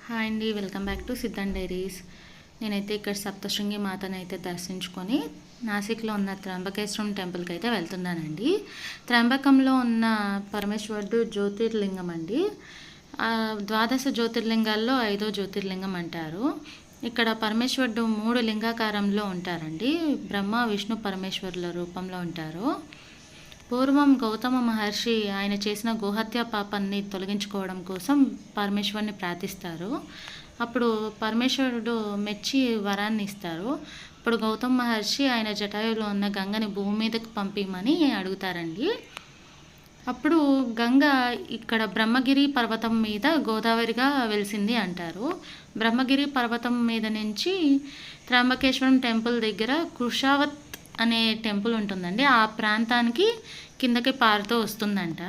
Hi అండి, welcome back to సిద్ధన్ diaries. నేనైతే ఇక్కడ సప్తశృంగి మాతను అయితే దర్శించుకొని నాసిక్లో ఉన్న త్రయంబకేశ్వరం టెంపుల్కి అయితే వెళ్తున్నానండి. త్రయంబకంలో ఉన్న పరమేశ్వరుడు జ్యోతిర్లింగం అండి. ద్వాదశ జ్యోతిర్లింగాల్లో 5వ జ్యోతిర్లింగం అంటారు. ఇక్కడ పరమేశ్వరుడు 3 లింగాకారంలో ఉంటారండి. బ్రహ్మ విష్ణు పరమేశ్వరుల రూపంలో ఉంటారు. పూర్వం గౌతమ మహర్షి ఆయన చేసిన గోహత్య పాపాన్ని తొలగించుకోవడం కోసం పరమేశ్వరుని ప్రార్థిస్తారు. అప్పుడు పరమేశ్వరుడు మెచ్చి వరాన్ని ఇస్తారు. అప్పుడు గౌతమ మహర్షి ఆయన జటాయులో ఉన్న గంగని భూమి మీదకి పంపిమని అడుగుతారండి. అప్పుడు గంగ ఇక్కడ బ్రహ్మగిరి పర్వతం మీద గోదావరిగా వెలిసింది అంటారు. బ్రహ్మగిరి పర్వతం మీద నుంచి త్రయంబకేశ్వరం టెంపుల్ దగ్గర కుషావత్ అనే టెంపుల్ ఉంటుందండి. ఆ ప్రాంతానికి కిందకి పారుతూ వస్తుందంట.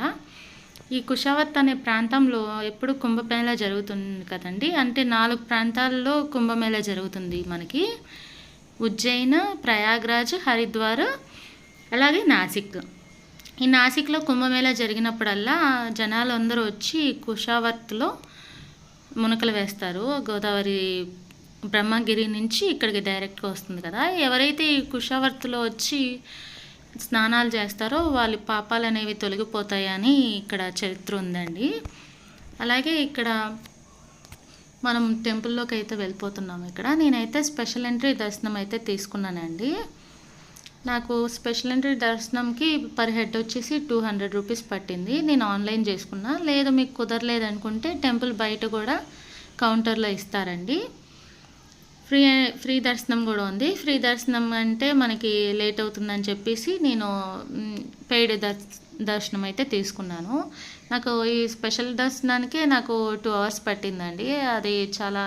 ఈ కుషావత్ అనే ప్రాంతంలో ఎప్పుడు కుంభమేళా జరుగుతుంది కదండి. అంటే 4 ప్రాంతాల్లో కుంభమేళా జరుగుతుంది మనకి. ఉజ్జయిన్, ప్రయాగ్రాజ్, హరిద్వార్, అలాగే నాసిక్. ఈ నాసిక్లో కుంభమేళా జరిగినప్పుడల్లా జనాలు అందరూ వచ్చి కుషావత్లో మునకలు వేస్తారు. గోదావరి బ్రహ్మగిరి నుంచి ఇక్కడికి డైరెక్ట్గా వస్తుంది కదా. ఎవరైతే ఈ కుషావర్తిలో వచ్చి స్నానాలు చేస్తారో వాళ్ళ పాపాలు అనేవి తొలగిపోతాయని ఇక్కడ చరిత్ర ఉందండి. అలాగే ఇక్కడ మనం టెంపుల్లోకి అయితే వెళ్ళిపోతున్నాము. ఇక్కడ నేనైతే స్పెషల్ ఎంట్రీ దర్శనం అయితే తీసుకున్నానండి. నాకు స్పెషల్ ఎంట్రీ దర్శనంకి పర్ హెడ్ వచ్చేసి 200 రూపీస్ పట్టింది. నేను ఆన్లైన్ చేసుకున్నా. లేదు మీకు కుదరలేదనుకుంటే టెంపుల్ బయట కూడా కౌంటర్లో ఇస్తారండి. ఫ్రీ దర్శనం కూడా ఉంది. ఫ్రీ దర్శనం అంటే మనకి లేట్ అవుతుందని చెప్పేసి నేను పెయిడ్ దర్శనం అయితే తీసుకున్నాను. నాకు ఈ స్పెషల్ దర్శనానికే నాకు 2 అవర్స్ పట్టిందండి. అది చాలా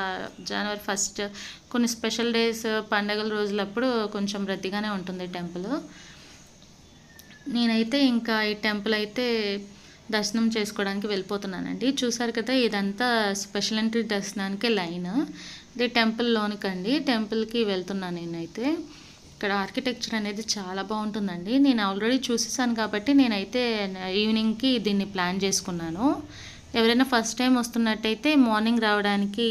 జనవరి 1 కొన్ని స్పెషల్ డేస్ పండగల రోజులప్పుడు కొంచెం రద్దీగానే ఉంటుంది టెంపుల్. నేనైతే ఇంకా ఈ టెంపుల్ అయితే దర్శనం చేసుకోవడానికి వెళ్ళిపోతున్నానండి. చూసారు కదా, ఇదంతా స్పెషల్ ఎంట్రీ దర్శనానికి లైన్. ఇది టెంపుల్లోనికండి. టెంపుల్కి వెళ్తున్నాను నేనైతే. ఇక్కడ ఆర్కిటెక్చర్ అనేది చాలా బాగుంటుందండి. నేను ఆల్రెడీ చూసేసాను కాబట్టి నేనైతే ఈవినింగ్కి దీన్ని ప్లాన్ చేసుకున్నాను. ఎవరైనా ఫస్ట్ టైం వస్తున్నట్టయితే మార్నింగ్ రావడానికి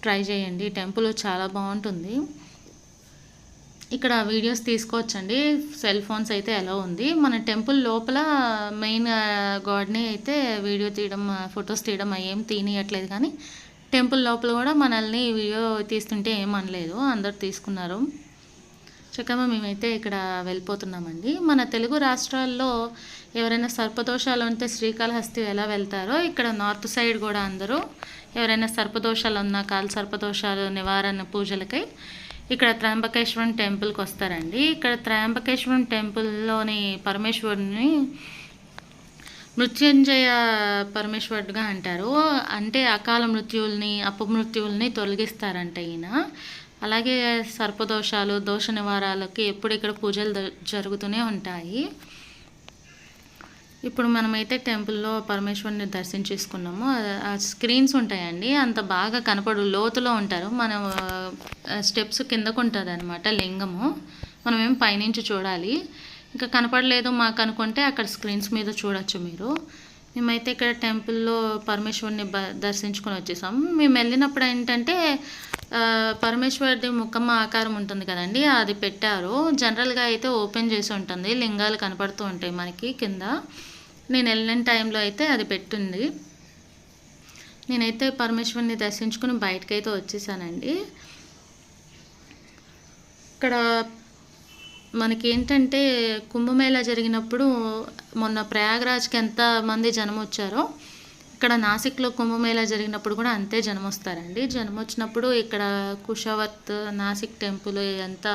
ట్రై చేయండి. టెంపుల్ చాలా బాగుంటుంది. ఇక్కడ వీడియోస్ తీసుకోవచ్చండి. సెల్ ఫోన్స్ అయితే ఎలా ఉంది. మన టెంపుల్ లోపల మెయిన్ గాడ్ని అయితే వీడియో తీయడం, ఫొటోస్ తీయడం ఏం తీయట్లేదు. కానీ టెంపుల్ లోపల కూడా మనల్ని వీడియో తీస్తుంటే ఏమనలేదు, అందరు తీసుకున్నారు. చక్కగా మేమైతే ఇక్కడ వెళ్ళిపోతున్నామండి. మన తెలుగు రాష్ట్రాల్లో ఎవరైనా సర్పదోషాలు ఉంటే శ్రీకాళహస్తి ఎలా వెళ్తారో ఇక్కడ నార్త్ సైడ్ కూడా అందరూ ఎవరైనా సర్పదోషాలు ఉన్నా, కాలు సర్పదోషాలు నివారణ పూజలకై ఇక్కడ త్రయంబకేశ్వరం టెంపుల్కి వస్తారండి. ఇక్కడ త్రయంబకేశ్వరం టెంపుల్లోని పరమేశ్వరుని మృత్యుంజయ పరమేశ్వరుడుగా అంటారు. అంటే అకాల మృత్యువుల్ని, అపమృత్యువుల్ని తొలగిస్తారంట ఈయన. అలాగే సర్పదోషాలు, దోష నివారాలకి ఎప్పుడు ఇక్కడ పూజలు జరుగుతూనే ఉంటాయి. ఇప్పుడు మనమైతే టెంపుల్లో పరమేశ్వరుని దర్శించేసుకున్నాము. ఆ స్క్రీన్స్ ఉంటాయండి, అంత బాగా కనపడు, లోతులో ఉంటారు. మనం స్టెప్స్ కిందకు ఉంటుంది అనమాట లింగము. మనం ఏం పైనుంచి చూడాలి. ఇంకా కనపడలేదు మాకు అనుకుంటే అక్కడ స్క్రీన్స్ మీద చూడొచ్చు మీరు. మేమైతే ఇక్కడ టెంపుల్లో పరమేశ్వరుని దర్శించుకొని వచ్చేసాము. మేము వెళ్ళినప్పుడు ఏంటంటే పరమేశ్వరుడి ముఖం ఆకారం ఉంటుంది కదండి, అది పెట్టారు. జనరల్గా అయితే ఓపెన్ చేసి ఉంటుంది, లింగాలు కనపడుతూ ఉంటాయి మనకి కింద. నేను వెళ్ళిన టైంలో అయితే అది పెట్టింది. నేనైతే పరమేశ్వరుని దర్శించుకుని బయటకైతే వచ్చేసానండి. ఇక్కడ మనకి ఏంటంటే కుంభమేళా జరిగినప్పుడు మొన్న ప్రయాగ్రాజ్కి ఎంతమంది జనం వచ్చారో ఇక్కడ నాసిక్లో కుంభమేళా జరిగినప్పుడు కూడా అంతే జనం వస్తారండి. జనం వచ్చినప్పుడు ఇక్కడ కుషావత్, నాసిక్ టెంపుల్ ఎంత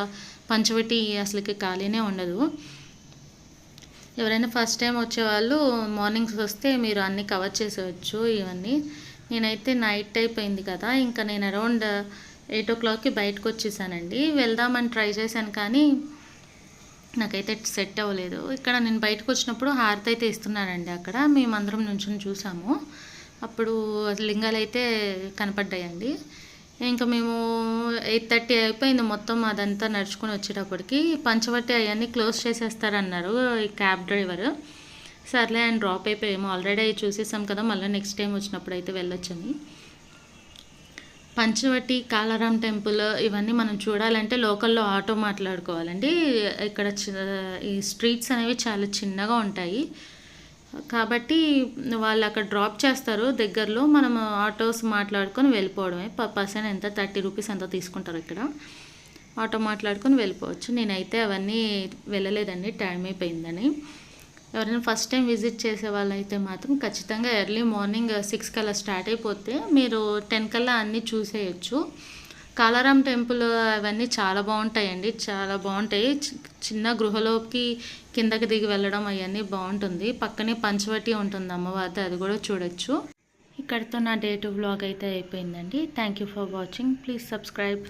పంచవటి అసలుకి ఖాళీనే ఉండదు. ఎవరైనా ఫస్ట్ టైం వచ్చేవాళ్ళు మార్నింగ్స్ వస్తే మీరు అన్నీ కవర్ చేసేవచ్చు ఇవన్నీ. నేనైతే నైట్ అయిపోయింది కదా, ఇంకా నేను అరౌండ్ 8 o'clockకి బయటకు వచ్చేసానండి. వెళ్దామని ట్రై చేశాను కానీ నాకైతే సెట్ అవ్వలేదు. ఇక్కడ నేను బయటకు వచ్చినప్పుడు హారతి అయితే ఇస్తున్నానండి. అక్కడ మేమందరం నుంచుని చూసాము. అప్పుడు లింగాలు అయితే కనపడ్డాయండి. ఇంకా మేము 8:30 అయిపోయింది మొత్తం అదంతా నడుచుకొని వచ్చేటప్పటికి. పంచవటి అవన్నీ క్లోజ్ చేసేస్తారన్నారు ఈ క్యాబ్ డ్రైవర్. సర్లే అని డ్రాప్ అయిపోయాము. ఆల్రెడీ చూసేసాం కదా, మళ్ళీ నెక్స్ట్ టైం వచ్చినప్పుడు అయితే వెళ్ళొచ్చని. పంచవటి, కాలారాం టెంపుల్ ఇవన్నీ మనం చూడాలంటే లోకల్‌లో ఆటో మాట్లాడుకోవాలండి. ఇక్కడ ఈ స్ట్రీట్స్ అనేవి చాలా చిన్నగా ఉంటాయి. కాబట్టి వాళ్ళు అక్కడ డ్రాప్ చేస్తారు దగ్గరలో. మనం ఆటోస్ మాట్లాడుకొని వెళ్ళిపోవడమే. పర్ పర్సన్ ఎంత 30 రూపీస్ ఎంతో తీసుకుంటారు ఇక్కడ. ఆటో మాట్లాడుకొని వెళ్ళిపోవచ్చు. నేనైతే అవన్నీ వెళ్ళలేదండి టైం అయిపోయిందని. ఎవరైనా ఫస్ట్ టైం విజిట్ చేసే వాళ్ళైతే మాత్రం ఖచ్చితంగా ఎర్లీ మార్నింగ్ 6 కల్లా స్టార్ట్ అయిపోతే మీరు 10 కల్లా అన్నీ చూసేయచ్చు. కాలారాం టెంపుల్ అవన్నీ చాలా బాగుంటాయండి, చాలా బాగుంటాయి. చిన్న గృహలోకి కిందకి దిగి వెళ్ళడం అవన్నీ బాగుంటుంది. పక్కనే పంచవటి ఉంటుంది అమ్మవారిది, అది కూడా చూడొచ్చు. ఇక్కడితో నా డే 2 వ్లాగ్ అయితే అయిపోయిందండి. Thank you for watching. Please subscribe.